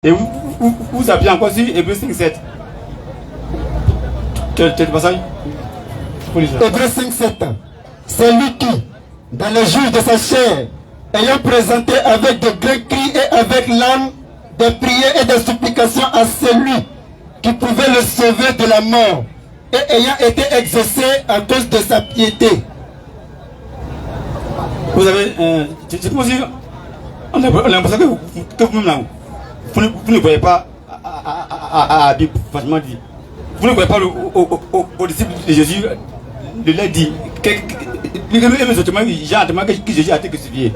Et vous appuyez encore sur Hébreux 5.7. Tu as le passage? Hébreux 5.7. C'est lui qui, dans le jour de sa chair, ayant présenté avec de grands cris et avec l'âme, des prières et des supplications à celui qui pouvait le sauver de la mort, et ayant été exaucé à cause de sa piété. Vous avez, c'est comme si on a l'impression que vous-même là, vous ne voyez pas à Bible facilement dit. Vous ne voyez pas au disciple de Jésus de leur dire que Jésus a été crucifié.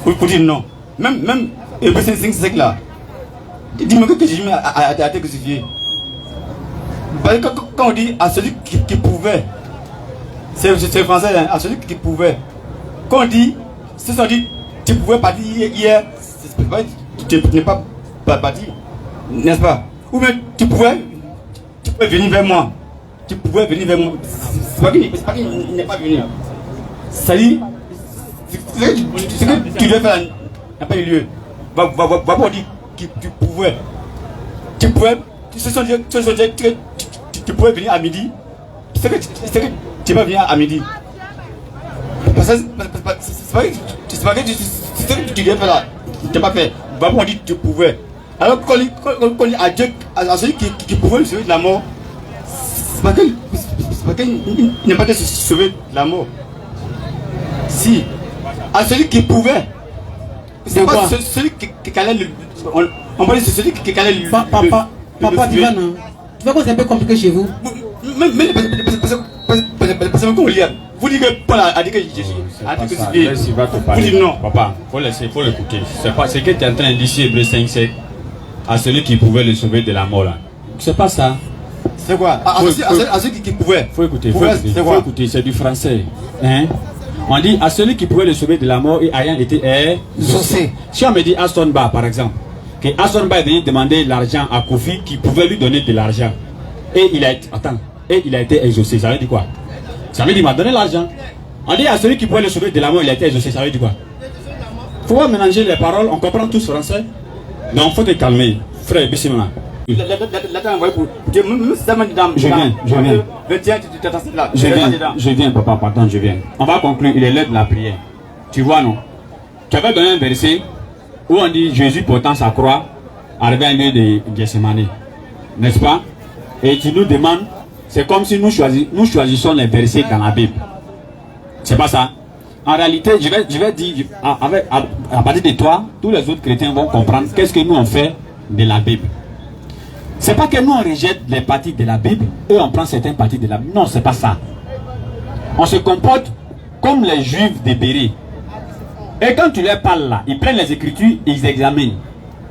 Pour dire non. Même Hébreux 5 là, dis-moi que Jésus a été crucifié. Parce que quand on dit à celui qui pouvait, c'est français, hein, à celui qui pouvait. Quand on dit, ce sont dit, tu pouvais partir hier, tu n'es pas parti, n'est-ce pas? Ou bien tu pouvais venir vers moi. Tu pouvais venir vers moi. C'est pas qu'il n'est pas venu. Ça dit, ce que tu devais faire n'a pas eu lieu. Va pour dire que tu pouvais. Tu pouvais, tu pouvais venir à midi. C'est que tu vas venir à midi. C'est pas que tu devais faire là. Tu n'as pas fait. Va pour dire que tu pouvais. Alors quand on dit à Dieu, à celui qui pouvait le sauver de la mort, c'est pas qu'il n'a pas été sauvé de la mort. Si, à celui qui pouvait, c'est pas celui qui allait le. On va dire c'est celui qui allait le. Papa, Divan, tu vois que c'est un peu compliqué chez vous. Mais parce qu'on lit, vous dites que Paul a dit que Jésus a dit que c'est bien. Vous dites non. Papa, faut l'écouter. C'est pas ce que tu es en train de dire ici, Hébreux 5, c'est à celui qui pouvait le sauver de la mort là. C'est pas ça. C'est quoi? À celui qui pouvait. Faut écouter, c'est du français. Hein? On dit à celui qui pouvait le sauver de la mort et ayant été exaucé. Si on me dit Aston Bar par exemple, que Aston Bar est venu demander l'argent à Kofi qui pouvait lui donner de l'argent. Et il a été exaucé, ça veut dire quoi? Ça veut dire qu'il m'a donné l'argent. On dit à celui qui pouvait le sauver de la mort, il a été exaucé, ça veut dire quoi? Faut pas mélanger les paroles, on comprend tous français. Donc faut te calmer, frère Bissimila. Je viens, papa, pardon, je viens. On va conclure, il est l'heure de la prière. Tu vois, non? Tu avais donné un verset où on dit Jésus portant sa croix, arrivé à lieu de Gethsemane. N'est-ce pas? Et tu nous demandes, c'est comme si nous choisissons les versets dans la Bible. C'est pas ça? En réalité, je vais dire, à partir de toi, tous les autres chrétiens vont comprendre qu'est-ce que nous on fait de la Bible. C'est pas que nous on rejette les parties de la Bible et on prend certaines parties de la Bible. Non, c'est pas ça. On se comporte comme les Juifs de Béret. Et quand tu leur parles là, ils prennent les Écritures, ils examinent.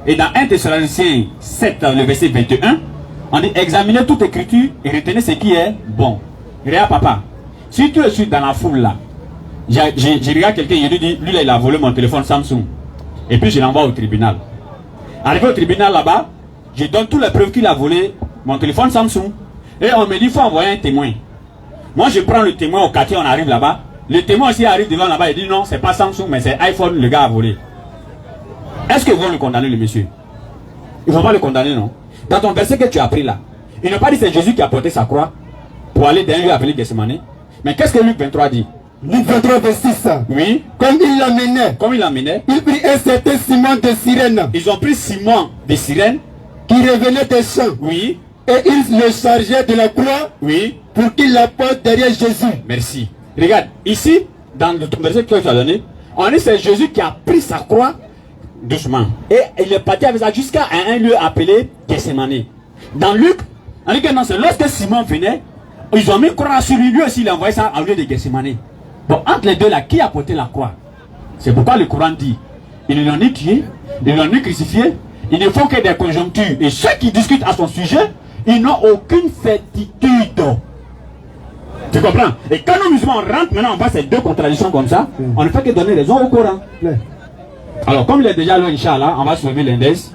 Et dans 1 Thessaloniciens 7, le verset 21, on dit examinez toute Écriture et retenez ce qui est bon. Regarde papa, si tu es dans la foule là, j'ai regardé quelqu'un, je lui dis, lui là il a volé mon téléphone Samsung. Et puis je l'envoie au tribunal. Arrivé au tribunal là-bas, je donne toutes les preuves qu'il a volé mon téléphone Samsung. Et on me dit, il faut envoyer un témoin. Moi je prends le témoin au quartier, on arrive là-bas. Le témoin aussi arrive devant là-bas, il dit non, c'est pas Samsung, mais c'est iPhone, le gars a volé. Est-ce qu'ils vont le condamner, le monsieur? Ils ne vont pas le condamner, non? Dans ton verset que tu as pris là, il n'a pas dit c'est Jésus qui a porté sa croix pour aller d'un lieu appelé Gethsemane. Mais qu'est-ce que Luc 23 dit? Luc 23, verset 6. Oui. Comme il l'amenait, il prit un certain Simon de Cyrène. Ils ont pris Simon de Cyrène qui revenait des champs. Oui. Et ils le chargeaient de la croix. Oui. Pour qu'il la porte derrière Jésus. Merci. Regarde, ici, dans le verset que tu as donné, on dit c'est Jésus qui a pris sa croix doucement. Et il est parti avec ça jusqu'à un lieu appelé Gethsemane. Dans Luc, on dit que non, c'est lorsque Simon venait, ils ont mis une croix sur lui, lui aussi il a envoyé ça en lieu de Gethsemane. Bon, entre les deux là, qui a porté la croix? C'est pourquoi le Coran dit, ils ne l'ont ni tué, ils ne l'ont ni crucifié, il ne faut que des conjonctures. Et ceux qui discutent à son sujet, ils n'ont aucune certitude. Tu comprends? Et quand nous musulmans rentrent, maintenant on voit ces deux contradictions comme ça, on ne fait que donner raison au Coran. Alors comme il est déjà là, Inch'Allah, on va sauver l'index.